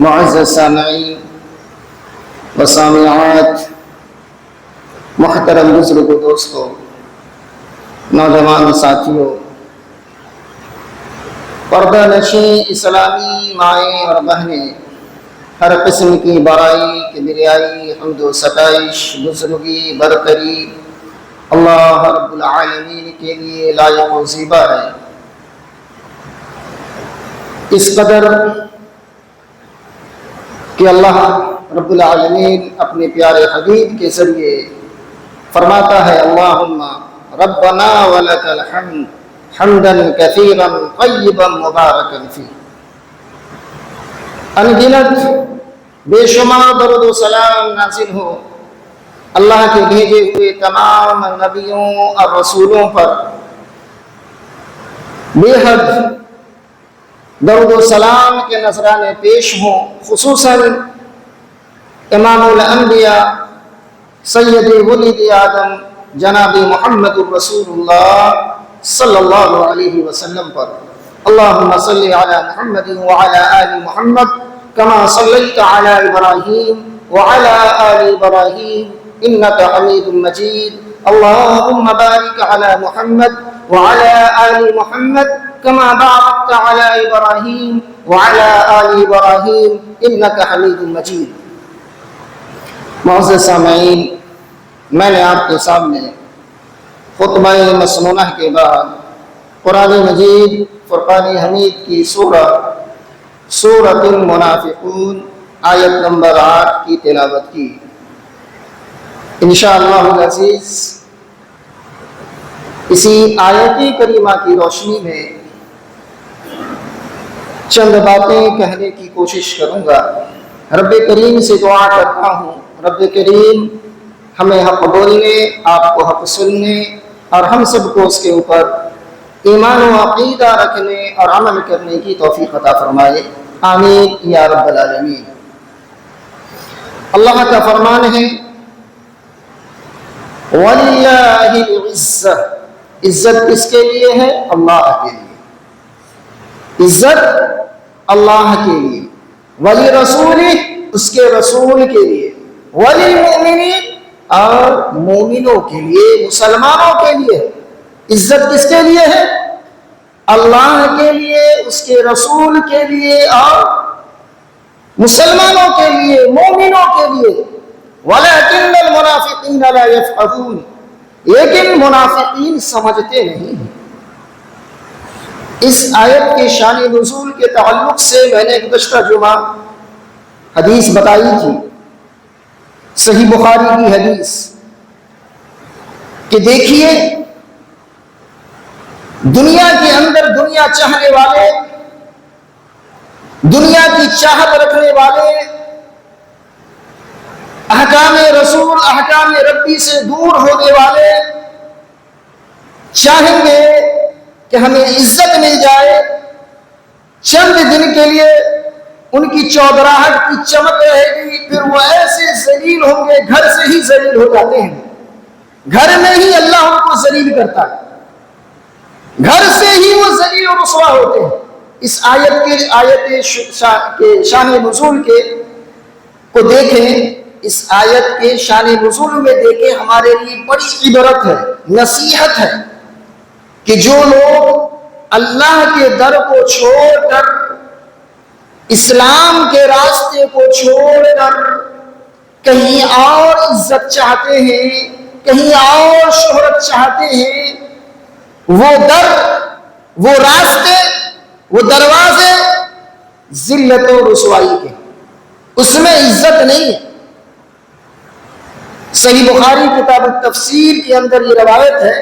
معزز سامعین و سامعات، محترم بزرگوں، دوستوں، نوجوان ساتھیوں، پردہ نشیں اسلامی مائیں اور بہنیں، ہر قسم کی برائی کبریائی حمد و ستائش بزرگی برتری اللہ رب العالمین کے لیے لائق و زیبا ہے۔ اس قدر کہ اللہ رب العالمین اپنے پیارے حبیب کے ذریعے فرماتا ہے، اللہم ربنا ولک الحمد حمدا کثیرا طیبا مبارکا فیہ۔ انگنت بے شمار درود و سلام نازل ہو اللہ کے بھیجے ہوئے تمام نبیوں اور رسولوں پر، بے حد درود و سلام کے نذرانے پیش ہوں، خصوصاً امام الانبیاء سید ولد آدم جناب محمد الرسول اللہ صلی اللہ علیہ وسلم پر۔ اللہم صلی علی محمد وعلی آل محمد کما صلیت علی ابراہیم وعلی آل ابراہیم انکا حمید مجید۔ اللہم بارک علی محمد وعلی آل محمد کما بارکت علی ابراہیم وعلی آل ابراہیم انکا حمید مجید۔ معزز سامعین، میں نے آپ کے سامنے خطبہ مسنونہ کے بعد قرآن مجید فرقان حمید کی سورۃ المنافقون آیت نمبر 8 کی تلاوت کی۔ انشاءاللہ العزیز اسی آیت کریمہ کی روشنی میں چند باتیں کہنے کی کوشش کروں گا۔ رب کریم سے دعا کرتا ہوں، رب کریم ہمیں حق بولنے، آپ کو حق سننے اور ہم سب کو اس کے اوپر ایمان و عقیدہ رکھنے اور عمل کرنے کی توفیق عطا فرمائے، آمین یا رب العالمین۔ اللہ کا فرمان ہے، وَلِلَّهِ الْعِزَّةُ، عزت کس کے لیے ہے؟ اللہ کے لیے، عزت اللہ کے لیے، وَلِرَسُولِهِ، اس کے رسول کے لیے، وَلِلْمُؤْمِنِينَ، اور مومنوں کے لیے، مسلمانوں کے لیے۔ عزت کس کے لیے ہے؟ اللہ کے لیے، اس کے رسول کے لیے اور مسلمانوں کے لیے، مومنوں کے لیے۔ وَلَكِنَّ الْمُنَافِقِينَ لَا يَفْقَهُونَ، لیکن منافقین سمجھتے نہیں ہیں۔ اس آیت کے شان نزول کے تعلق سے میں نے گزشتہ جمعہ حدیث بتائی تھی، صحیح بخاری کی حدیث، کہ دیکھیے دنیا کے اندر دنیا چاہنے والے، دنیا کی چاہت رکھنے والے، احکام رسول، احکام ربی سے دور ہونے والے چاہیں گے کہ ہمیں عزت مل جائے، چند دن کے لیے ان کی چودراہٹ کی چمک رہے گی، پھر وہ ایسے ذلیل ہوں گے، گھر سے ہی ذلیل ہو جاتے ہیں، گھر میں ہی اللہ ان کو ذلیل کرتا ہے، گھر سے ہی وہ ذلیل و رسوا ہوتے ہیں۔ اس آیت کے شان نزول کے کو دیکھیں، اس آیت کے شان نزول میں دیکھیں، ہمارے لیے بڑی عبرت ہے، نصیحت ہے کہ جو لوگ اللہ کے در کو چھوڑ کر، اسلام کے راستے کو چھوڑ کر کہیں اور عزت چاہتے ہیں، کہیں اور شہرت چاہتے ہیں، وہ در، وہ راستے، وہ دروازے ذلت و رسوائی کے، اس میں عزت نہیں ہے۔ صحیح بخاری کتاب التفسیر کے اندر یہ روایت ہے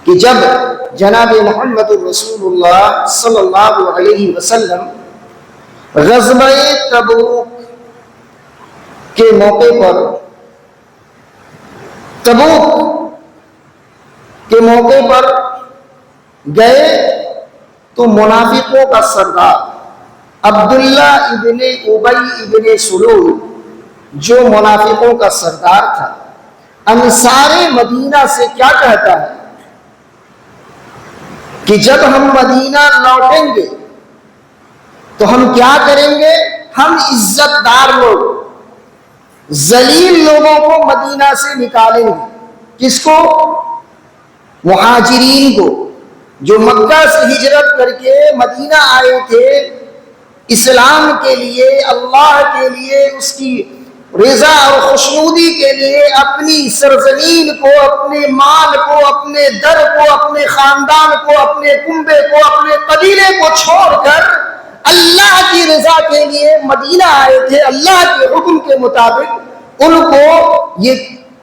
کہ جب جناب محمد الرسول اللہ صلی اللہ علیہ وسلم غزوہ تبوک کے موقع پر، تبوک کے موقع پر گئے تو منافقوں کا سردار عبداللہ ابن ابی ابن سلول، جو منافقوں کا سردار تھا، انصار مدینہ سے کیا کہتا ہے کہ جب ہم مدینہ لوٹیں گے تو ہم کیا کریں گے؟ ہم عزت دار لوگ ذلیل لوگوں کو مدینہ سے نکالیں گے۔ کس کو؟ مہاجرین کو، جو مکہ سے ہجرت کر کے مدینہ آئے تھے اسلام کے لیے، اللہ کے لیے، اس کی رضا اور خوشنودی کے لیے، اپنی سرزمین کو، اپنے مال کو، اپنے در کو، اپنے خاندان کو، اپنے کنبے کو، اپنے قبیلے کو چھوڑ کر اللہ کی رضا کے لیے مدینہ آئے تھے۔ اللہ کے حکم کے مطابق ان کو یہ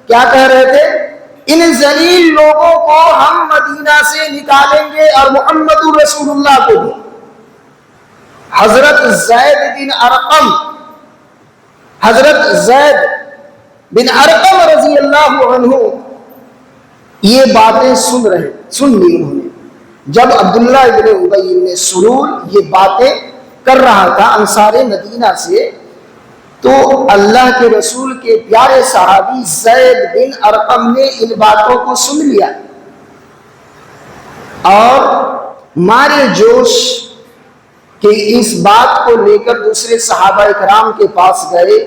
کیا کہہ رہے تھے؟ ان ذلیل لوگوں کو ہم مدینہ سے نکالیں گے اور محمد رسول اللہ کو بھی۔ حضرت زید بن ارقم رضی اللہ عنہ یہ باتیں سن لی انہوں نے۔ جب عبداللہ ابن ابی بن سلول یہ باتیں کر رہا تھا انصار مدینہ سے، تو اللہ کے رسول کے پیارے صحابی زید بن ارقم نے ان باتوں کو سن لیا اور مارے جوش کہ اس بات کو لے کر دوسرے صحابہ کرام کے پاس گئے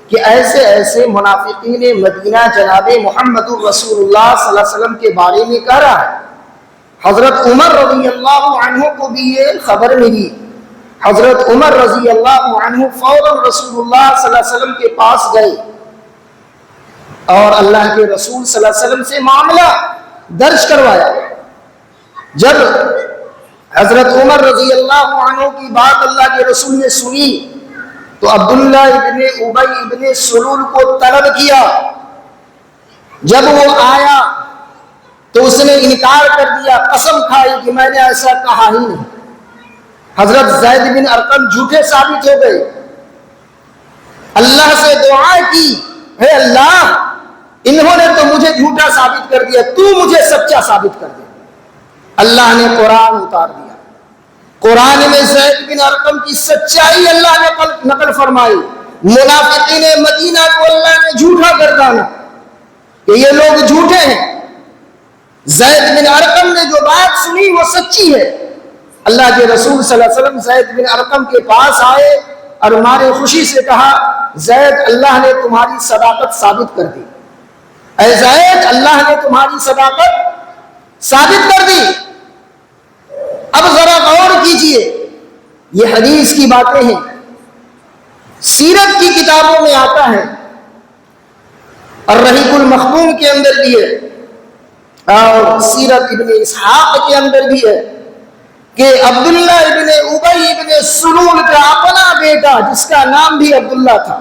کہ ایسے ایسے منافقین مدینہ جناب محمد رسول اللہ صلی اللہ علیہ وسلم کے بارے میں کہہ رہا ہے۔ حضرت عمر رضی اللہ عنہ کو بھی یہ خبر ملی۔ حضرت عمر رضی اللہ عنہ فوراً رسول اللہ صلی اللہ علیہ وسلم کے پاس گئے اور اللہ کے رسول صلی اللہ علیہ وسلم سے معاملہ درج کروایا۔ جب حضرت عمر رضی اللہ عنہ کی بات اللہ کے رسول نے سنی تو عبداللہ ابن ابی ابن سلول کو طلب کیا۔ جب وہ آیا تو اس نے انکار کر دیا، قسم کھائی کہ میں نے ایسا کہا ہی نہیں۔ حضرت زید بن ارقم جھوٹے ثابت ہو گئے، اللہ سے دعا کی، اے اللہ انہوں نے تو مجھے جھوٹا ثابت کر دیا، تو مجھے سچا ثابت کر دے۔ اللہ نے قرآن اتار دیا، قرآن میں زید بن ارقم کی سچائی اللہ نے نقل فرمائی۔ منافقین مدینہ کو اللہ نے جھوٹا گردانا کہ یہ لوگ جھوٹے ہیں۔ زید بن ارقم نے جو بات سنی وہ سچی ہے۔ اللہ کے رسول صلی اللہ علیہ وسلم زید بن ارقم کے پاس آئے اور مارے خوشی سے کہا، زید اللہ نے تمہاری صداقت ثابت کر دی، اے زید اللہ نے تمہاری صداقت ثابت کر دی۔ اب ذرا غور کیجئے، یہ حدیث کی باتیں ہیں، سیرت کی کتابوں میں آتا ہے اور رحیق المختوم کے اندر بھی ہے اور سیرت ابن اسحاق کے اندر بھی ہے کہ عبداللہ ابن ابی ابن سلول کا اپنا بیٹا جس کا نام بھی عبداللہ تھا،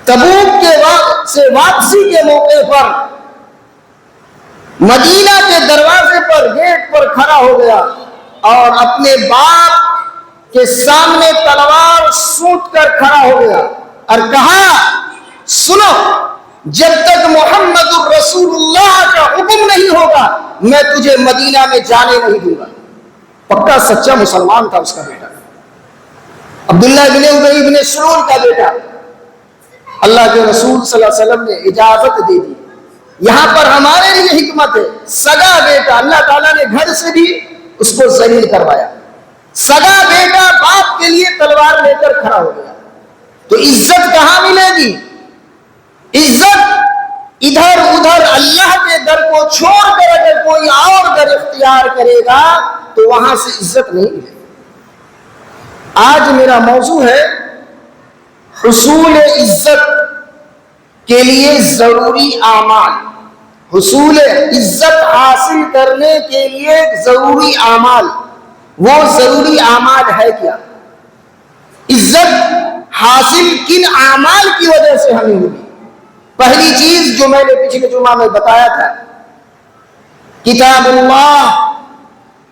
تبوک کے وقت سے واپسی کے موقع پر مدینہ کے دروازے پر گیٹ پر کھڑا ہو گیا اور اپنے باپ کے سامنے تلوار سونٹ کر کھڑا ہو گیا اور کہا، سنو، جب تک محمد الرسول اللہ کا حکم نہیں ہوگا میں تجھے مدینہ میں جانے نہیں دوں گا۔ پکا سچا مسلمان تھا اس کا بیٹا، عبداللہ ابن ابی ابن سلول کا بیٹا۔ اللہ کے رسول صلی اللہ علیہ وسلم نے اجازت دے دی۔ یہاں پر ہمارے لیے حکمت ہے، سگا بیٹا اللہ تعالیٰ نے گھر سے بھی اس کو ذلیل کروایا، سگا بیٹا باپ کے لیے تلوار لے کر کھڑا ہو گیا، تو عزت کہاں ملے گی؟ عزت ادھر ادھر اللہ کے در کو چھوڑ کر اگر کوئی اور در اختیار کرے گا تو وہاں سے عزت نہیں ملے گی۔ آج میرا موضوع ہے حصول عزت کے لیے ضروری اعمال۔ حصول عزت حاصل کرنے کے لیے ضروری اعمال، وہ ضروری اعمال ہے کیا؟ عزت حاصل کن اعمال کی وجہ سے ہمیں ہوگی؟ پہلی چیز جو میں نے پچھلے جمعہ میں بتایا تھا، کتاب اللہ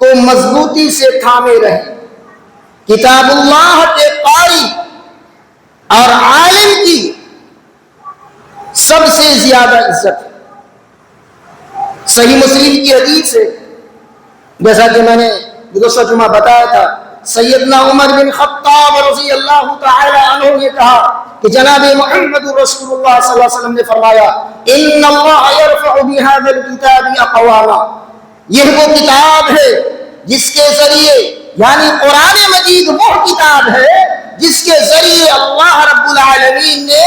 کو مضبوطی سے تھامے رہے۔ کتاب اللہ کے قاری اور عالم کی سب سے زیادہ عزت ہے۔ صحیح مسلم کی حدیث ہے، جیسا کہ میں نے گزشتہ جمعہ بتایا تھا، سیدنا عمر بن خطاب رضی اللہ تعالی عنہ نے کہا کہ جناب محمد رسول اللہ صلی اللہ علیہ وسلم نے فرمایا، ان اللہ یرفع بهذا الكتاب اقواما، یہ وہ کتاب ہے جس کے ذریعے یعنی قرآن مجید وہ کتاب ہے جس کے ذریعے اللہ رب العالمین نے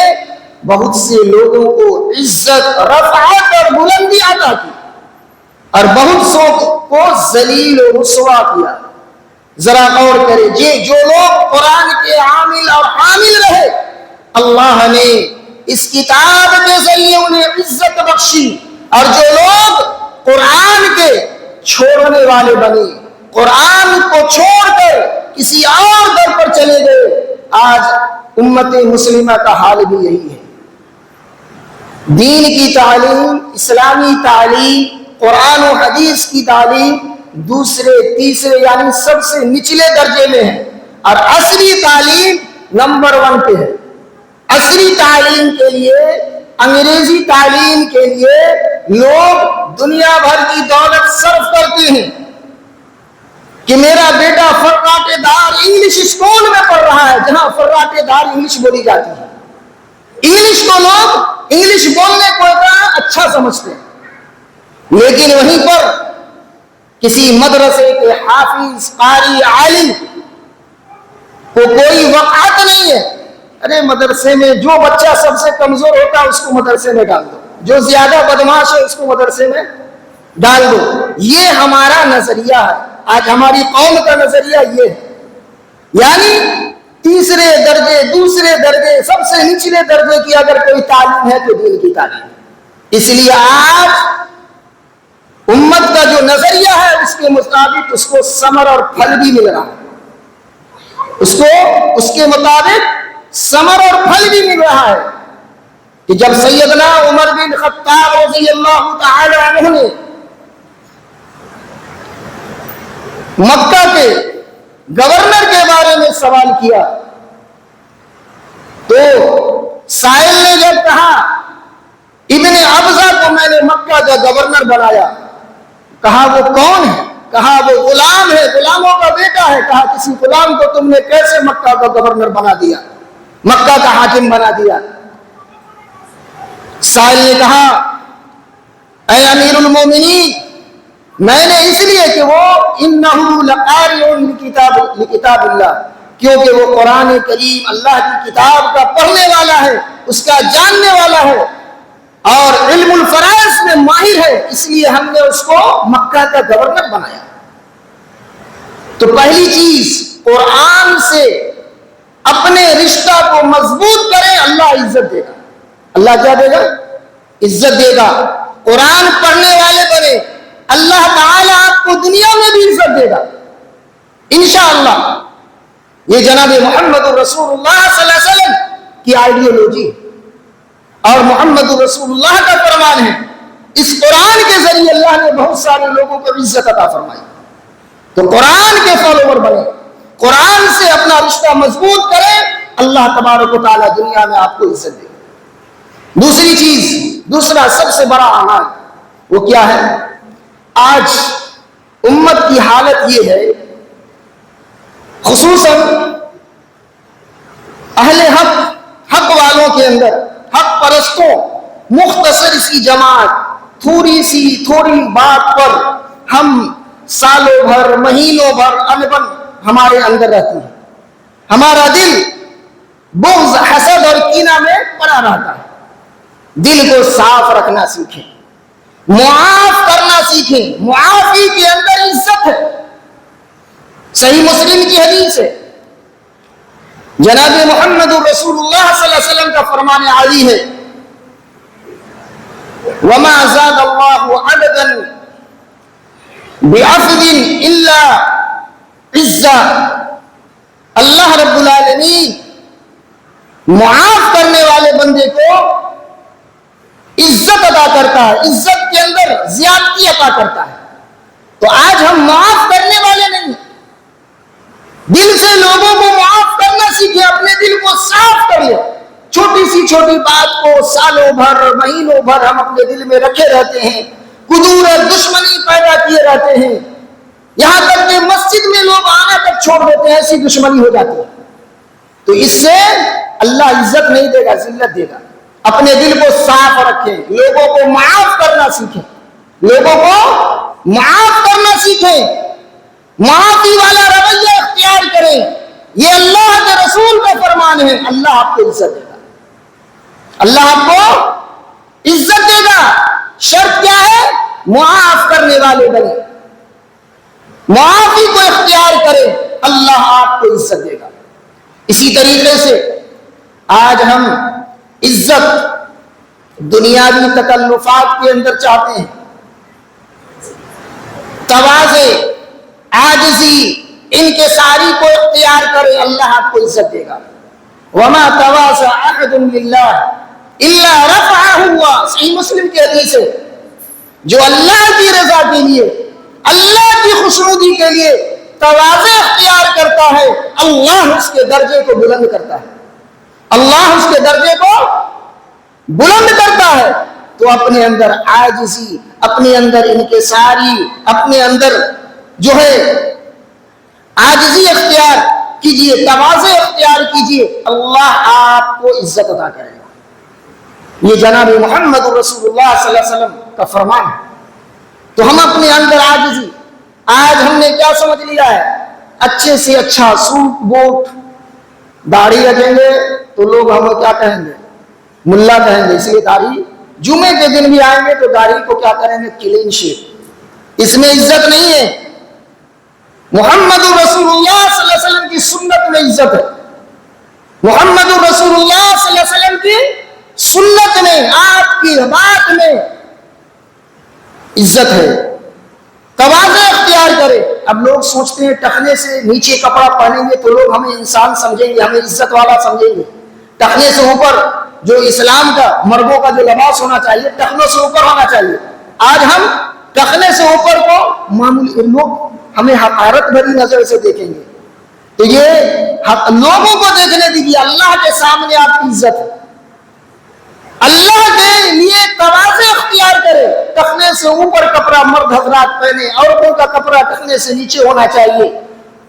بہت سے لوگوں کو عزت، رفعت اور بلندی عطا کی اور بہت سو کو ذلیل و رسوا کیا۔ ذرا غور کرے، جو لوگ قرآن کے عامل اور حامل رہے، اللہ نے اس کتاب کے ذریعے انہیں عزت بخشی، اور جو لوگ قرآن کے چھوڑنے والے بنے، قرآن کو چھوڑ کر کسی اور در پر چلے گئے، آج امت مسلمہ کا حال بھی یہی ہے۔ دین کی تعلیم، اسلامی تعلیم، قرآن و حدیث کی تعلیم دوسرے تیسرے یعنی سب سے نچلے درجے میں ہے، اور عصری تعلیم نمبر 1 پہ ہے۔ عصری تعلیم کے لیے، انگریزی تعلیم کے لیے لوگ دنیا بھر کی دولت صرف کرتے ہیں کہ میرا بیٹا فراٹے دار انگلش اسکول میں پڑھ رہا ہے، جہاں فراٹے دار انگلش بولی جاتی ہے۔ انگلش کو لوگ انگلش بولنے کو اتنا اچھا سمجھتے ہیں، لیکن وہیں پر کسی مدرسے کے حافظ، قاری، عالم کو کوئی وقعت نہیں ہے۔ ارے مدرسے میں جو بچہ سب سے کمزور ہوتا ہے اس کو مدرسے میں ڈال دو، جو زیادہ بدماش ہے اس کو مدرسے میں ڈال دو۔ یہ ہمارا نظریہ ہے، آج ہماری قوم کا نظریہ یہ ہے، یعنی تیسرے درجے، دوسرے درجے، سب سے نچلے درجے کی اگر کوئی تعلیم ہے تو دین کی تعلیم۔ اس لیے آج امت کا جو نظریہ ہے اس کے مطابق اس کو ثمر اور پھل بھی مل رہا ہے، اس کے مطابق ثمر اور پھل بھی مل رہا ہے کہ جب سیدنا عمر بن خطاب رضی اللہ تعالی عنہ نے مکہ کے گورنر کے بارے میں سوال کیا تو سائل نے جب کہا ابن ابزہ کو میں نے مکہ کا گورنر بنایا، کہا وہ کون ہے؟ کہا وہ غلام ہے، غلاموں کا بیٹا ہے۔ کہا کسی غلام کو تم نے کیسے مکہ کا گورنر بنا دیا، مکہ کا حاکم بنا دیا؟ سائل نے کہا اے امیر المومنین، میں نے اس لیے کہ وہ انہو لقارئ لکتاب اللہ، کیونکہ وہ قرآن کریم اللہ کی کتاب کا پڑھنے والا ہے، اس کا جاننے والا ہے اور علم الفرائض میں ماہر ہے، اس لیے ہم نے اس کو مکہ کا گورنر بنایا۔ تو پہلی چیز، قرآن سے اپنے رشتہ کو مضبوط کریں، اللہ عزت دے گا۔ اللہ کیا دے گا؟ عزت دے گا۔ قرآن پڑھنے والے بنے، اللہ تعالیٰ آپ کو دنیا میں بھی عزت دے گا انشاءاللہ۔ یہ جناب محمد رسول اللہ صلی اللہ علیہ وسلم کی آئیڈیالوجی اور محمد رسول اللہ کا فرمان ہے۔ اس قرآن کے ذریعے اللہ نے بہت سارے لوگوں کو عزت عطا فرمائی۔ تو قرآن کے فالوور بنے، قرآن سے اپنا رشتہ مضبوط کریں، اللہ تبارک و تعالیٰ دنیا میں آپ کو عزت دے گا۔ دوسری چیز، دوسرا سب سے بڑا اعمال وہ کیا ہے؟ آج امت کی حالت یہ ہے، خصوصاً اہل حق والوں کے اندر، حق پرستوں، مختصر سی جماعت، تھوڑی بات پر ہم سالوں بھر، مہینوں بھر انبن ہمارے اندر رہتی ہے۔ ہمارا دل بغض، حسد اور کینہ میں پڑا رہتا ہے۔ دل کو صاف رکھنا سیکھیں، معاف کرنا سیکھیں۔ معافی کے اندر عزت ہے۔ صحیح مسلم کی حدیث ہے، جناب محمد رسول اللہ صلی اللہ علیہ وسلم کا فرمان عالی ہے، وَمَا زَادَ اللَّهُ عَبْدًا بِعَفْوٍ إِلَّا عِزًّا۔ اللہ رب العالمین معاف کرنے والے بندے کو عزت عطا کرتا ہے، عزت کے اندر زیادتی عطا کرتا ہے۔ تو آج ہم معاف کرنے والے نہیں، دل سے لوگوں کو معاف کرنا سیکھیں، اپنے دل کو صاف کر لیں۔ چھوٹی سی چھوٹی بات کو سالوں بھر، مہینوں بھر ہم اپنے دل میں رکھے رہتے ہیں، قدور اور دشمنی پیدا کیے رہتے ہیں، یہاں تک کہ مسجد میں لوگ آنا تک چھوڑ دیتے ہیں، ایسی دشمنی ہو جاتی ہے۔ تو اس سے اللہ عزت نہیں دے گا، ذلت دے گا۔ اپنے دل کو صاف رکھیں، لوگوں کو معاف کرنا سیکھیں، لوگوں کو معاف کرنا سیکھیں۔ معافی والا رویہ اختیار کریں، یہ اللہ کے رسول کا فرمان ہے، اللہ آپ کو عزت دے گا، اللہ آپ کو عزت دے گا۔ شرط کیا ہے؟ معاف کرنے والے بنے، معافی کو اختیار کرے، اللہ آپ کو عزت دے گا۔ اسی طریقے سے آج ہم عزت دنیاوی تکلفات کے اندر چاہتے ہیں، تواضع، عاجزی، انکساری کو اختیار کرے، اللہ آپ کو عزت دے گا۔ وما تواضع احد للہ الا رفعہ ہوا، صحیح مسلم کی حدیث ہے، جو اللہ کی رضا کے لیے، اللہ کی خوشنودی کے لیے تواضع اختیار کرتا ہے، اللہ اس کے درجے کو بلند کرتا ہے، اللہ اس کے درجے کو بلند کرتا ہے۔ تو اپنے اندر عاجزی، اپنے اندر انکساری، اپنے اندر جو ہے عاجزی اختیار کیجئے، تواضع اختیار کیجئے، اللہ آپ کو عزت عطا کرے گا۔ یہ جناب محمد رسول اللہ صلی اللہ علیہ وسلم کا فرمان ہے۔ تو ہم اپنے اندر عاجزی، آج ہم نے کیا سمجھ لیا ہے؟ اچھے سے اچھا سوٹ بوٹ، داڑھی رکھیں گے تو لوگ ہمیں کیا کہیں گے؟ ملا کہیں گے، اس لیے داڑھی، جمعے کے دن بھی آئیں گے تو داڑھی کو کیا کریں گے؟ کلین شیو۔ اس میں عزت نہیں ہے۔ محمد رسول اللہ صلی اللہ علیہ وسلم کی سنت میں عزت ہے، محمد رسول اللہ صلی اللہ علیہ وسلم کی سنت میں، آپ کی بات میں عزت ہے۔ تواضع اختیار کرے۔ اب لوگ سوچتے ہیں ٹخنے سے نیچے کپڑا پہنیں گے تو لوگ ہمیں انسان سمجھیں گے، ہمیں عزت والا سمجھیں گے۔ ٹخنے سے اوپر جو اسلام کا مردوں کا جو لباس ہونا چاہیے، ٹخنوں سے اوپر ہونا چاہیے۔ آج ہم ٹخنے سے اوپر کو معمولی، لوگ ہمیں حقارت بھری نظر سے دیکھیں گے۔ تو یہ لوگوں کو دیکھنے دیجیے، اللہ کے سامنے آپ کی عزت ہے۔ اللہ کے لیے تواضع اختیار کرے، ٹخنے سے اوپر کپڑا مرد حضرات پہنے، عورتوں کا کپڑا ٹخنے سے نیچے ہونا چاہیے۔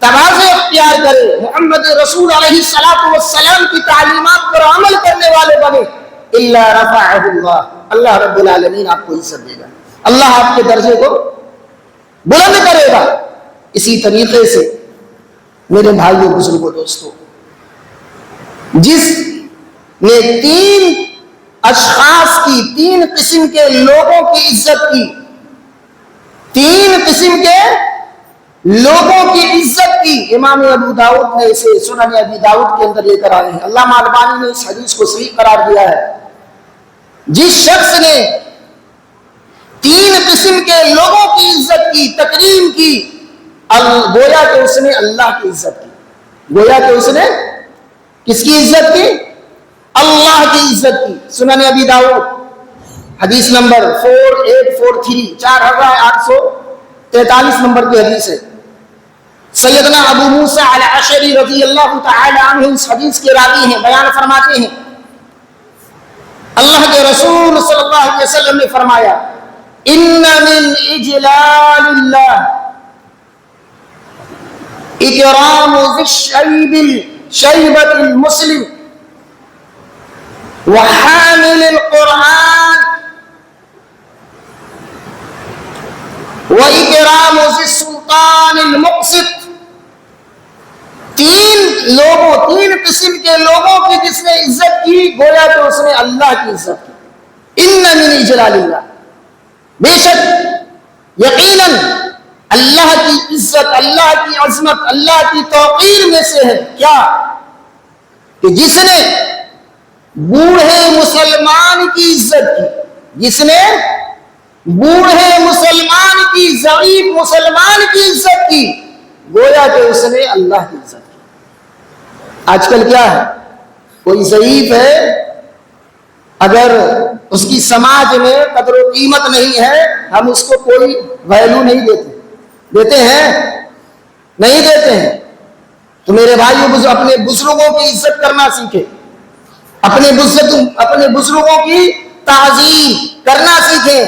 تواضع اختیار کرے، محمد رسول علیہ السلام کی تعلیمات پر عمل کرنے والے بنے، الا رفعہ اللہ، اللہ رب العالمین آپ کو عزت دے گا، اللہ آپ کے درجے کو بلند کرے گا۔ اسی طریقے سے میرے بھائیوں بزرگوں دوستوں، جس نے تین اشخاص کی، تین قسم کے لوگوں کی عزت کی، تین قسم کے لوگوں کی عزت کی، امام ابو داؤد نے اسے سنن ابی داؤد کے اندر لے کر آئے ہیں۔ علامہ البانی نے اس حدیث کو صحیح قرار دیا ہے۔ جس شخص نے تین قسم کے لوگوں کی عزت کی، تکریم کی، گویا کہ اس نے اللہ کی عزت کی، گویا کہ اس نے کس کی عزت کی؟ اللہ کی عزت کی۔ سنن ابی داؤد حدیث نمبر 4843، 4843 نمبر کی حدیث ہے۔ سیدنا ابو موسیٰ الاشعری رضی اللہ تعالی عنہ اس حدیث کے راوی ہیں، بیان فرماتے ہیں، اللہ کے رسول صلی اللہ علیہ وسلم نے فرمایا، ان من اجلال اللہ اکرام ذی الشیبۃ المسلم وحامل القرآن واکرام ذی السلطان المقسط۔ تین قسم کے لوگوں کی جس نے عزت کی، گویا کہ اس نے اللہ کی عزت کی۔ ان من اجلال اللہ، بے شک یقیناً اللہ کی عزت، اللہ کی عظمت، اللہ کی توقیر میں سے ہے کیا؟ کہ جس نے بوڑھے مسلمان کی عزت کی، جس نے بوڑھے مسلمان کی، ضعیف مسلمان کی عزت کی، گویا کہ اس نے اللہ کی عزت کی۔ آج کل کیا ہے؟ کوئی ضعیف ہے، اگر اس کی سماج میں قدر و قیمت نہیں ہے، ہم اس کو کوئی ویلو نہیں دیتے، دیتے ہیں؟ نہیں دیتے ہیں۔ تو میرے بھائیو، اپنے بزرگوں کی عزت کرنا سیکھے، اپنے بزرگوں کی تعظیم کرنا سیکھیں،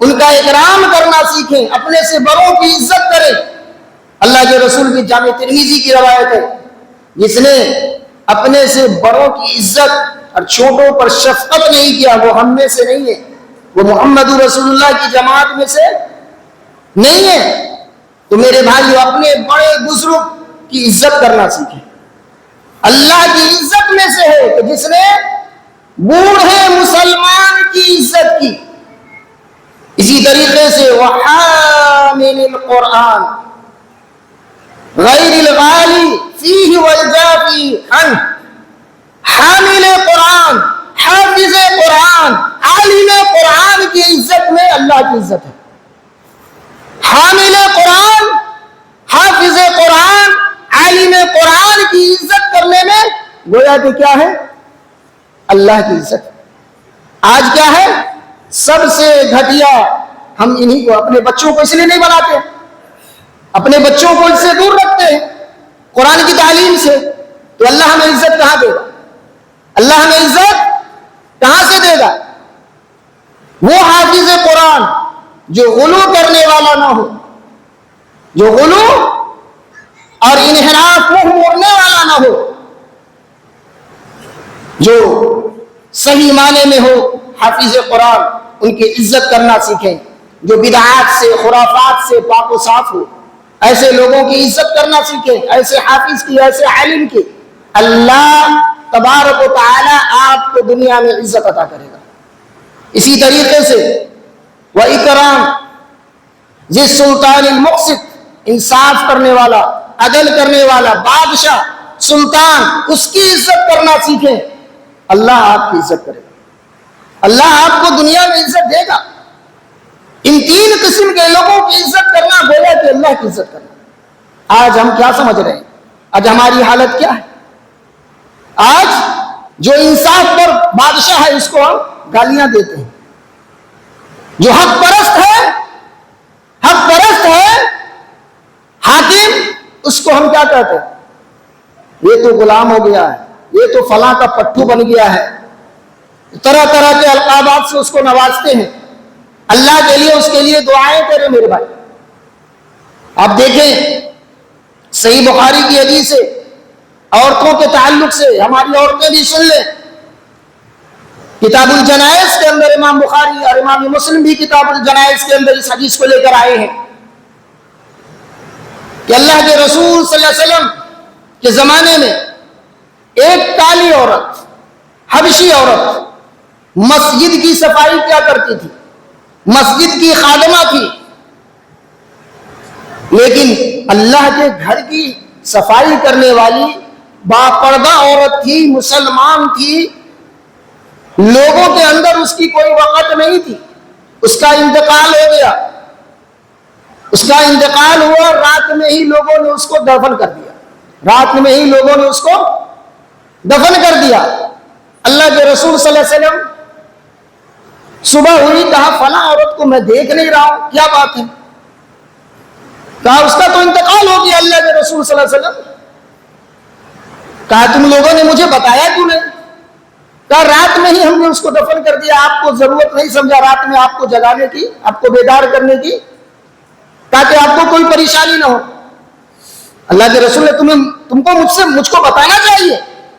ان کا اکرام کرنا سیکھیں، اپنے سے بڑوں کی عزت کریں۔ اللہ کے رسول کی جامع ترمذی کی روایت ہے، جس نے اپنے سے بڑوں کی عزت اور چھوٹوں پر شفقت نہیں کیا، وہ ہم میں سے نہیں ہے، وہ محمد رسول اللہ کی جماعت میں سے نہیں ہے۔ تو میرے بھائیو اپنے بڑے بزرگ کی عزت کرنا سیکھیں. اللہ کی عزت میں سے ہے کہ جس نے بوڑھے مسلمان کی عزت کی. اسی طریقے سے وحامل القرآن غیر الغالی فیہ والجافی عنہ. حامل قرآن، حافظ قرآن، عالم قرآن کی عزت میں اللہ کی عزت ہے. حامل قرآن، حافظ قرآن، عالم قرآن کی عزت کرنے میں گویا کہ کیا ہے؟ اللہ کی عزت. آج کیا ہے؟ سب سے گھٹیا ہم انہی کو، اپنے بچوں کو اس لیے نہیں بناتے، اپنے بچوں کو اس سے دور رکھتے ہیں قرآن کی تعلیم سے. تو اللہ ہمیں عزت کہاں دے گا؟ اللہ ہمیں عزت کہاں سے دے گا؟ وہ حافظ قرآن جو غلو کرنے والا نہ ہو، جو غلو اور انحراف منہ موڑنے والا نہ ہو، جو صحیح معنی میں ہو حافظ قرآن. ان کی عزت کرنا سیکھیں جو بدعات سے، خرافات سے پاک و صاف ہو. ایسے لوگوں کی عزت کرنا سیکھیں، ایسے حافظ کی، ایسے عالم کی. اللہ تبارک و تعالی آپ کو دنیا میں عزت عطا کرے گا. اسی طریقے سے وَإِكْرَامِ ذِي السُّلْطَانِ الْمُقْسِطِ، انصاف کرنے والا، عدل کرنے والا بادشاہ، سلطان، اس کی عزت کرنا سیکھیں. اللہ آپ کی عزت کرے گا. اللہ آپ کو دنیا میں عزت دے گا. ان تین قسم کے لوگوں کی عزت کرنا گویا کہ اللہ کی عزت کرنا. آج ہم کیا سمجھ رہے ہیں؟ آج ہماری حالت کیا ہے؟ آج جو انصاف پر بادشاہ ہے اس کو ہم گالیاں دیتے ہیں. جو حق پرست ہے، حق پرست ہے حاکم، اس کو ہم کیا کہتے ہیں؟ یہ تو غلام ہو گیا ہے، یہ تو فلاں کا پٹھو بن گیا ہے. طرح طرح کے القابات سے اس کو نوازتے ہیں. اللہ کے لیے اس کے لیے دعائیں کریں میرے بھائی. آپ دیکھیں صحیح بخاری کی حدیث سے عورتوں کے تعلق سے، ہماری عورتیں بھی سن لیں. کتاب الجنائز کے اندر امام بخاری اور امام مسلم بھی کتاب الجنائز کے اندر اس حدیث کو لے کر آئے ہیں کہ اللہ کے رسول صلی اللہ علیہ وسلم کے زمانے میں ایک کالی عورت، حبشی عورت مسجد کی صفائی کیا کرتی تھی، مسجد کی خادمہ تھی. لیکن اللہ کے گھر کی صفائی کرنے والی باپردہ عورت تھی، مسلمان تھی. لوگوں کے اندر اس کی کوئی وقت نہیں تھی. اس کا انتقال ہو گیا. اس کا انتقال ہوا، رات میں ہی لوگوں نے اس کو دفن کر دیا. رات میں ہی لوگوں نے اس کو دفن کر دیا. اللہ کے رسول صلی اللہ علیہ وسلم صبح ہوئی، کہا فلاں عورت کو میں دیکھ نہیں رہا ہوں، کیا بات ہے؟ کہا اس کا تو انتقال ہو گیا. اللہ کے رسول صلی اللہ علیہ وسلم کہا تم لوگوں نے مجھے بتایا کیوں نہیں؟ کہا رات میں ہی ہم نے اس کو دفن کر دیا، آپ کو ضرورت نہیں سمجھا رات میں آپ کو جگانے کی، آپ کو بیدار کرنے کی، تاکہ آپ کو کوئی پریشانی نہ ہو. اللہ کے رسول نے تم کو مجھ کو بتانا چاہیے.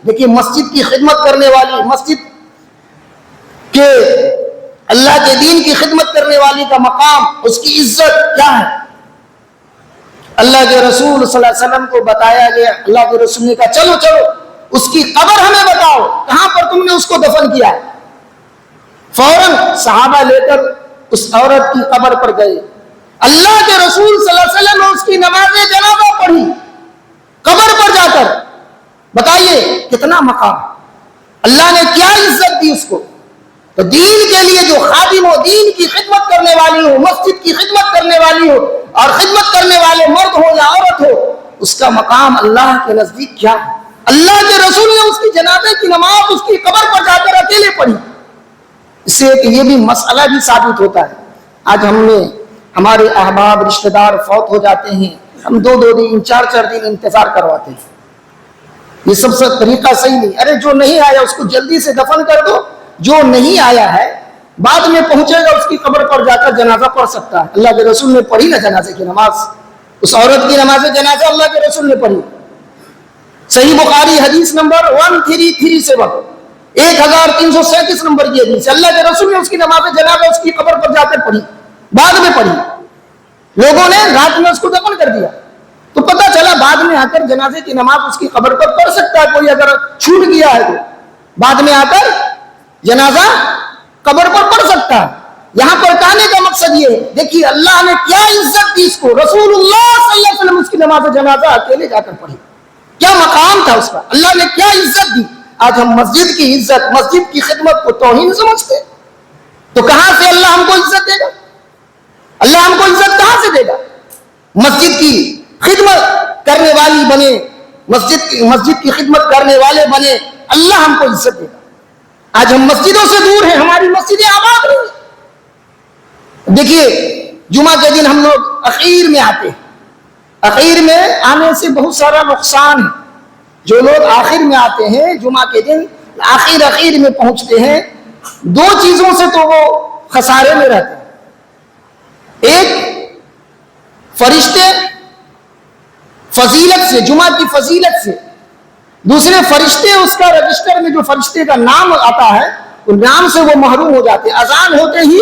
دیکھیے مسجد کی خدمت کرنے والی، مسجد کے اللہ کے دین کی خدمت کرنے والی کا مقام، اس کی عزت کیا ہے. اللہ کے رسول صلی اللہ علیہ وسلم کو بتایا گیا. اللہ کے رسول نے کہا چلو چلو اس کی قبر ہمیں بتاؤ، کہاں پر تم نے اس کو دفن کیا ہے. فوراً صحابہ لے کر اس عورت کی قبر پر گئے. اللہ کے رسول صلی اللہ علیہ وسلم نے اس کی نماز جنازہ پڑھی قبر پر جا کر. بتائیے کتنا مقام. اللہ نے کیا عزت دی اس کو. تو دین کے لیے جو خادم ہو، دین کی خدمت کرنے والی ہو، مسجد کی خدمت کرنے والی ہو، اور خدمت کرنے والے مرد ہو یا عورت ہو، اس کا مقام اللہ کے نزدیک کیا ہے. اللہ کے رسول نے اس کی جنازے کی نماز اس کی قبر پر جا کر اکیلے پڑھی. اس سے یہ بھی مسئلہ بھی ثابت ہوتا ہے. آج ہم نے ہمارے احباب رشتہ دار فوت ہو جاتے ہیں، ہم 2 دن 4 دن انتظار کرواتے ہیں. یہ سب سے طریقہ صحیح نہیں. ارے جو نہیں آیا اس کو جلدی سے دفن کر دو. جو نہیں آیا ہے بعد میں پہنچے گا، اس کی قبر پر جا کر جنازہ پڑھ سکتا ہے. اللہ کے رسول نے پڑھی نا جنازے کی نماز. اس عورت کی نماز جنازہ اللہ کے رسول نے پڑھی. صحیح بخاری حدیث نمبر 1337، 1337 نمبر کی حدیث. اللہ کے رسول نے اس کی نماز جنازہ اس کی قبر پر جا کر پڑھی، بعد میں پڑھی. لوگوں نے رات میں اس کو دفن کر دیا. تو پتہ چلا بعد میں آ کر جنازے کی نماز اس کی قبر پر پڑھ سکتا ہے کوئی اگر چھوٹ گیا ہے تو بعد میں آ کر جنازہ قبر پر پڑھ سکتا ہے. یہاں پر کہنے کا مقصد یہ ہے، دیکھیے اللہ نے کیا عزت دی اس کو، رسول اللہ صلی اللہ علیہ وسلم اس کی نماز جنازہ اکیلے جا کر پڑھی، کیا مقام تھا اس کا، اللہ نے کیا عزت دی. آج ہم مسجد کی عزت، مسجد کی خدمت کو توہین سمجھتے، تو کہاں سے اللہ ہم کو عزت دے گا؟ اللہ ہم کو عزت کہاں سے دے گا؟ مسجد کی خدمت کرنے والی بنے، مسجد کی خدمت کرنے والے بنے، اللہ ہم کو عزت دے گا. آج ہم مسجدوں سے دور ہیں، ہماری مسجدیں آباد نہیں. دیکھیے جمعہ کے دن ہم لوگ اخیر میں آتے ہیں، اخیر میں آنے سے بہت سارا نقصان ہے. جو لوگ آخر میں آتے ہیں جمعہ کے دن اخیر میں پہنچتے ہیں، دو چیزوں سے تو وہ خسارے میں رہتے ہیں. ایک فرشتے فضیلت سے، جمعہ کی فضیلت سے، دوسرے فرشتے اس کا رجسٹر میں جو فرشتے کا نام آتا ہے اس نام سے وہ محروم ہو جاتے ہیں. اذان ہوتے ہی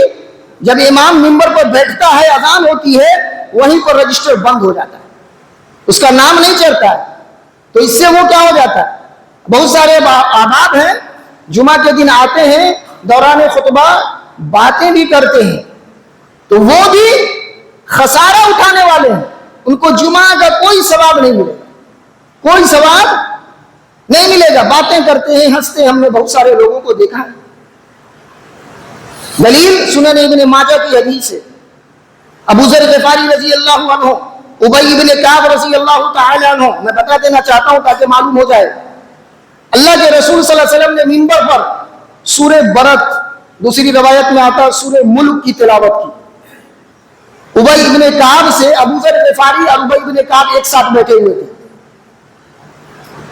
جب امام ممبر پر بیٹھتا ہے، اذان ہوتی ہے، وہیں پر رجسٹر بند ہو جاتا ہے، اس کا نام نہیں چڑھتا ہے. تو اس سے وہ کیا ہو جاتا ہے، بہت سارے آباد ہیں جمعہ کے دن آتے ہیں، دوران خطبہ باتیں بھی کرتے ہیں، تو وہ بھی خسارہ اٹھانے والے ہیں. ان کو جمعہ کا کوئی ثواب نہیں ملے گا، کوئی ثواب نہیں ملے گا. باتیں کرتے ہیں، ہنستے ہیں، ہم نے بہت سارے لوگوں کو دیکھا ہے. دلیل سنن ابن ماجہ کی حدیث ہے، ابو ذر غفاری رضی اللہ عنہ، ابی بن کعب رضی اللہ تعالی عنہ، میں بتا دینا چاہتا ہوں تاکہ معلوم ہو جائے. اللہ کے رسول صلی اللہ علیہ وسلم نے منبر پر سورہ برت، دوسری روایت میں آتا ہے سورہ ملک کی تلاوت کی. ابی بن کعب سے ابو ذر غفاری اور ابی بن کعب ایک ساتھ بیٹھے ہوئے تھے.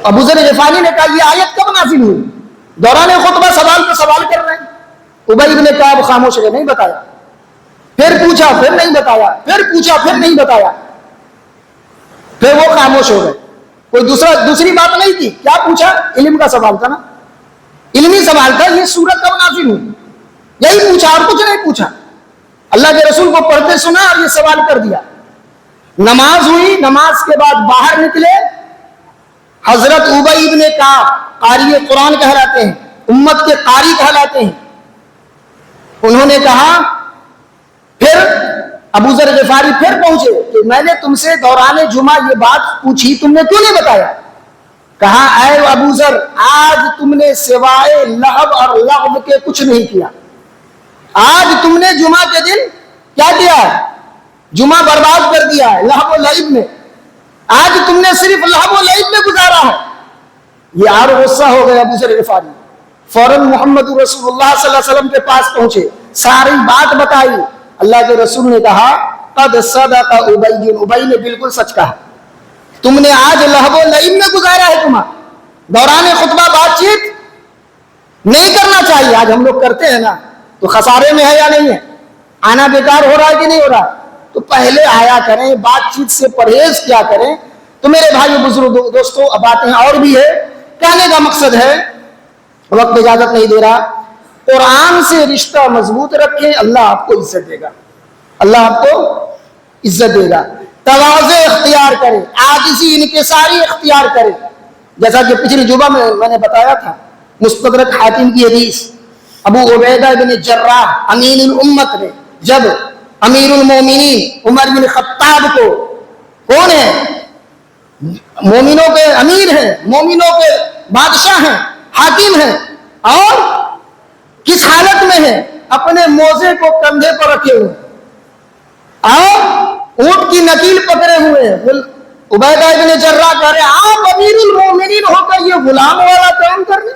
ابو ذر غفاری نے کہا یہ آیت کب نازل ہوئی؟ دوران خطبہ سوال پہ سوال کر رہے ہیں. ابی بن کعب خاموش رہے، نہیں بتایا. پھر پوچھا، پھر نہیں بتایا، پھر پوچھا، پھر نہیں بتایا. پھر وہ خاموش ہو گئے. کوئی دوسری بات نہیں تھی. کیا پوچھا؟ علم کا سوال تھا نا، علمی سوال تھا، یہ سورت کب نازل ہوئی، یہی پوچھا اور کچھ نہیں پوچھا. اللہ کے رسول کو پڑھتے سنا اور یہ سوال کر دیا. نماز ہوئی، نماز کے بعد باہر نکلے. حضرت ابی بن کعب قاری قرآن کہلاتے ہیں، امت کے قاری کہلاتے ہیں. انہوں نے کہا، پھر ابو ذر غفاری پھر پہنچے کہ میں نے تم سے دوران جمعہ یہ بات پوچھی، تم نے کیوں نہیں بتایا؟ کہا اے ابو ذر، آج تم نے سوائے لہو اور لغو کے کچھ نہیں کیا. آج تم نے جمعہ کے دن کیا کیا ہے؟ جمعہ برباد کر دیا ہے لہو و لعب میں. آج تم نے صرف لہو و لعب میں گزارا ہے. یہ اور غصہ ہو گیا ابو ذر غفاری. فوراً محمد رسول اللہ صلی اللہ علیہ وسلم کے پاس پہنچے، ساری بات بتائی. اللہ کے رسول نے کہا قد صدق ابی، ابی نے بالکل سچ کہا. تم نے آج لہو و لعب میں گزارا ہے جمعہ. دوران خطبہ بات چیت نہیں کرنا چاہیے. آج ہم لوگ کرتے ہیں نا، تو خسارے میں ہے یا نہیں ہے؟ آنا بیکار ہو رہا ہے کہ نہیں ہو رہا؟ تو پہلے آیا کریں، بات چیت سے پرہیز کیا کریں. تو میرے بھائی بزرگ دوستوں، اب باتیں اور بھی ہے. کہنے کا مقصد ہے، وقت اجازت نہیں دے رہا، قرآن سے رشتہ مضبوط رکھیں، اللہ آپ کو عزت دے گا، اللہ آپ کو عزت دے گا. تواضع اختیار کریں، عاجزی انکساری اختیار کریں. جیسا کہ پچھلی جمعہ میں نے بتایا تھا، مستدرک حاکم کی حدیث، ابو عبیدہ بن جراح امین الامت نے جب امیر المومنین عمر بن خطاب کو، کون ہے؟ مومنوں کے امیر ہیں، مومنوں کے بادشاہ ہیں، حاکم ہیں، اور کس حالت میں ہیں؟ اپنے موزے کو کندھے پر رکھے ہوئے اور اونٹ کی نکیل پکڑے ہوئے ہیں. عبیدہ بن جراح کہہ رہے آپ امیر المومنین ہو کر یہ غلام والا کام کر رہے،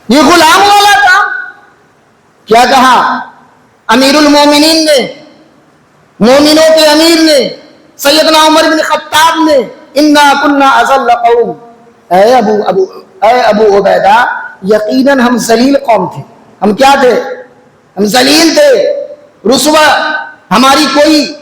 یہ غلام والا کام. کیا کہا امیر المومنین نے، مومنوں کے امیر نے، سیدنا عمر بن خطاب نے، انا کنا اذل قوم، اے ابو عبیدہ یقیناً ہم ذلیل قوم تھے. ہم کیا تھے؟ ہم ذلیل تھے، رسوا، ہماری کوئی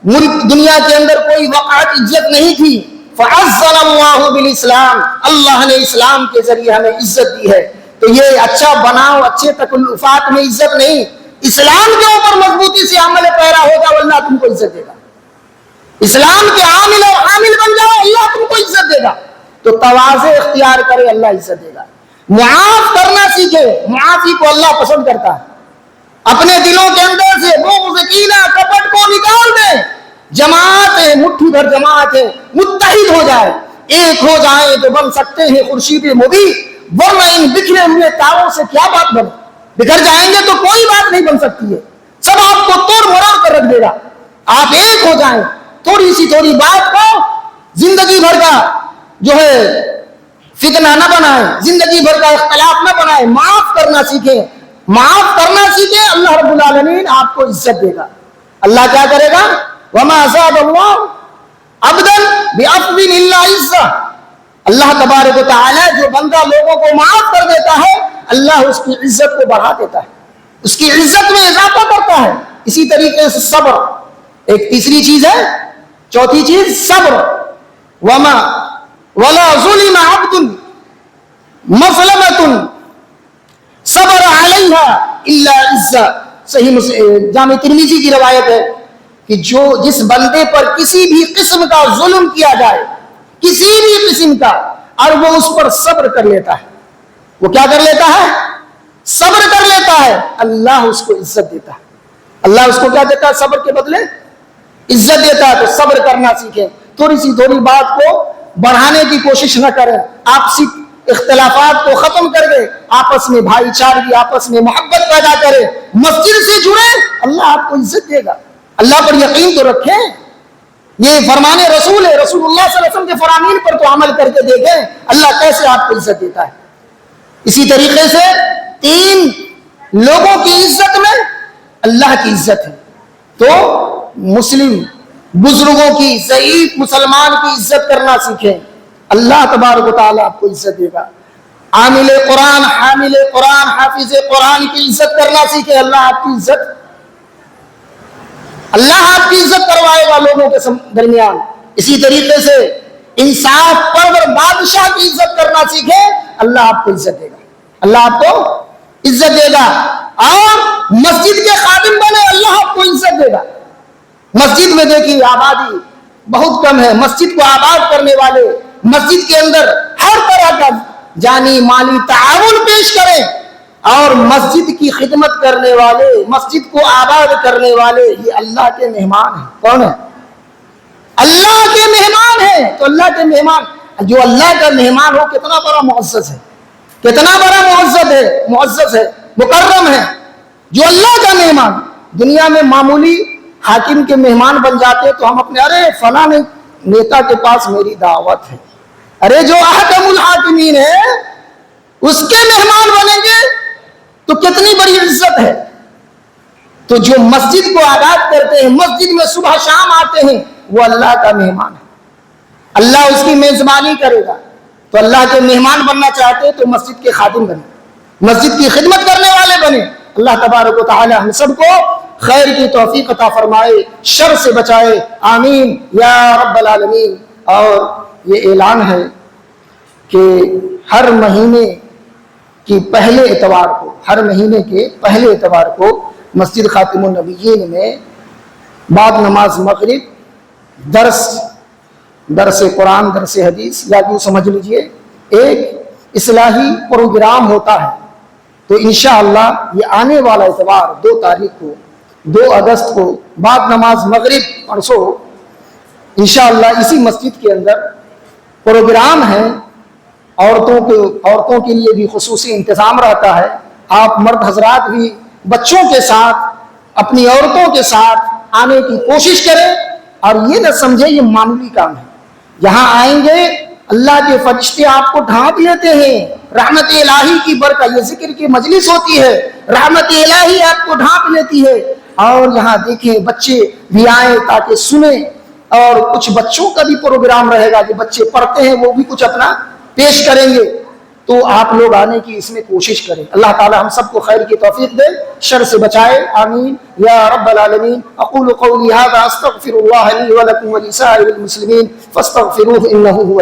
ملک دنیا کے اندر کوئی وقعت عزت نہیں تھی. فعزل اللہ بالاسلام، اللہ نے اسلام کے ذریعے ہمیں عزت دی ہے. تو یہ اچھا بناؤ، اچھے تکلفات میں عزت نہیں، اسلام کے اوپر مضبوطی سے عمل پیرا ہو جاؤ، اللہ تم کو عزت دے گا۔ اسلام کے عامل اور عامل بن جاؤ، اللہ تم کو عزت دے گا۔ تو تواضع اختیار کرے، اللہ عزت دے گا۔ معاف کرنا سیکھے، معافی کو اللہ پسند کرتا ہے۔ اپنے دلوں کے اندر سے بغض، کینہ، کپٹ کو نکال دیں۔ جماعت ہے، مٹھی بھر جماعت ہے، متحد ہو جائے، ایک ہو جائے تو بن سکتے ہیں خورشید مبین، ورنہ ان بکھرے ہوئے تاروں سے کیا بات بنے؟ بکھر جائیں گے تو کوئی بات نہیں بن سکتی ہے، سب آپ کو توڑ مروڑ کر رکھ دے گا۔ آپ ایک ہو جائیں، تھوڑی سی تھوڑی بات کو زندگی بھر کا جو ہے فتنہ نہ بنائیں، زندگی بھر کا اختلاف نہ بنائیں، معاف کرنا سیکھیں۔ معاف کرنا سیکھیں، اللہ رب العالمین آپ کو عزت دے گا۔ اللہ کیا کرے گا؟ وَمَا زَادَ اللَّهُ عَبْدًا بِعَفْوٍ إِلَّا عِزًّا۔ اللہ تبارک و تعالی جو بندہ لوگوں کو معاف کر دیتا ہے، اللہ اس کی عزت کو بڑھا دیتا ہے، اس کی عزت میں اضافہ کرتا ہے۔ اسی طریقے سے صبر ایک تیسری چیز ہے۔ چوتھی چیز صبر۔ وَلَا ظُلِمَ عَبْدٌ مَظْلَمَةٌ صبر علیہا الا عزا۔ صحیح جامع ترمذی کی روایت ہے کہ جس بندے پر کسی بھی قسم کا ظلم کیا جائے، کسی بھی قسم کا، اور وہ اس پر صبر کر لیتا ہے، وہ کیا کر لیتا ہے؟ صبر کر لیتا ہے، اللہ اس کو عزت دیتا ہے۔ اللہ اس کو کیا دیتا ہے؟ صبر کے بدلے عزت دیتا ہے۔ تو صبر کرنا سیکھیں، تھوڑی سی تھوڑی بات کو بڑھانے کی کوشش نہ کریں، آپسی اختلافات کو ختم کر دیں، آپس میں بھائی چارگی، آپس میں محبت پیدا کریں، مسجد سے جڑیں، اللہ آپ کو عزت دے گا۔ اللہ پر یقین تو رکھیں، یہ فرمان رسول ہے، رسول اللہ صلی اللہ علیہ وسلم کے فرامین پر تو عمل کر کے دیکھیں اللہ کیسے آپ کو عزت دیتا ہے۔ اسی طریقے سے تین لوگوں کی عزت میں اللہ کی عزت ہے، تو مسلم بزرگوں کی، ضعیف مسلمان کی عزت کرنا سیکھیں، اللہ تبارک و تعالیٰ آپ کو عزت دے گا۔ عامل قرآن، حامل قرآن، حافظ قرآن کی عزت کرنا سیکھیں، اللہ آپ کی عزت کروائے گا لوگوں کے درمیان۔ اسی طریقے سے انصاف پرور بادشاہ کی عزت کرنا سیکھیں، اللہ آپ کو عزت دے گا، اللہ آپ کو عزت دے گا۔ اور مسجد کے خادم بنے، اللہ آپ کو عزت دے گا۔ مسجد میں دیکھیے آبادی بہت کم ہے، مسجد کو آباد کرنے والے، مسجد کے اندر ہر طرح کا جانی مالی تعاون پیش کریں، اور مسجد کی خدمت کرنے والے، مسجد کو آباد کرنے والے، یہ اللہ کے مہمان ہیں۔ کون ہے؟ اللہ کے مہمان ہیں۔ تو اللہ کے مہمان، جو اللہ کا مہمان ہو، کتنا بڑا معزز ہے، کتنا بڑا معزز ہے، مکرم ہے۔ جو اللہ کا مہمان، دنیا میں معمولی حاکم کے مہمان بن جاتے تو ہم اپنے ارے فلاں نیتا کے پاس میری دعوت ہے، ارے جو احکم الحاکمین ہے اس کے مہمان بنیں گے تو کتنی بڑی عزت ہے۔ تو جو مسجد کو آباد کرتے ہیں، مسجد میں صبح شام آتے ہیں، وہ اللہ کا مہمان ہے، اللہ اس کی میزبانی کرے گا۔ تو اللہ کے مہمان بننا چاہتے تو مسجد کے خادم بنے، مسجد کی خدمت کرنے والے بنے۔ اللہ تبارک و تعالی ہم سب کو خیر کی توفیق عطا فرمائے، شر سے بچائے، آمین یا رب العالمین۔ اور یہ اعلان ہے کہ ہر مہینے کی پہلے اتوار کو، ہر مہینے کے پہلے اتوار کو مسجد خاتم النبیین میں بعد نماز مغرب درس قرآن، درس حدیث، یا یوں سمجھ لیجئے ایک اصلاحی پروگرام ہوتا ہے۔ تو انشاءاللہ یہ آنے والا اتوار 2 تاریخ کو، 2 اگست کو بعد نماز مغرب پرسوں انشاءاللہ اسی مسجد کے اندر پروگرام ہے۔ عورتوں کے لیے بھی خصوصی انتظام رہتا ہے۔ آپ مرد حضرات بھی بچوں کے ساتھ، اپنی عورتوں کے ساتھ آنے کی کوشش کریں، اور یہ نہ سمجھے یہ معمولی کام ہے۔ یہاں آئیں گے، اللہ کے فرشتے آپ کو ڈھانپ لیتے ہیں، رحمت الہی کی برکت، یہ ذکر کی مجلس ہوتی ہے، رحمت الہی آپ کو ڈھانپ لیتی ہے۔ اور یہاں دیکھیں بچے بھی آئیں تاکہ سنیں، اور کچھ بچوں کا بھی پروگرام رہے گا، جو بچے پڑھتے ہیں وہ بھی کچھ اپنا پیش کریں گے۔ تو آپ لوگ آنے کی اس میں کوشش کریں۔ اللہ تعالی ہم سب کو خیر کی توفیق دے، شر سے بچائے، آمین یا رب العالمین۔ اقول قولی ھذا استغفر اللہ لی ولکم ولسائر المسلمین فاستغفروہ انہ هو